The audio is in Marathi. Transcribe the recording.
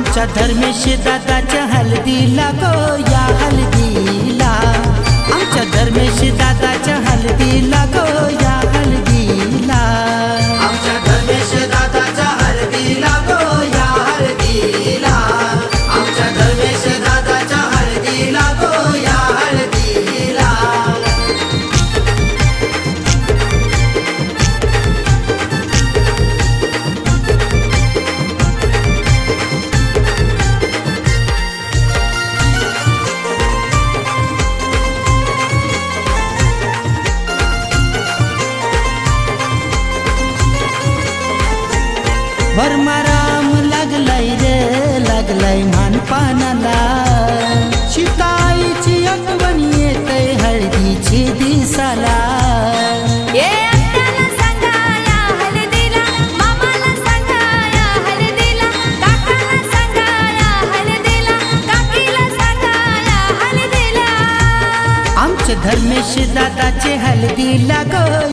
आमच्या धर्मेश दादाच्या हळदीला गो या हळदीला, आमच्या धर्मेश दादाच्या हळदीला गो या हळदीला, आमच्या धर्मेश दादाच्या हळदीला गो या हळदीला, आमच्या धर्मेश दादाच्या हळदीला गो या हळदीला। भरमाराम लागलाय रे लागलाय मानपानाला, शिताईची आठवण येते हळदीची दिसाला। आमच्या धर्मेश दादाचे हळदीला गो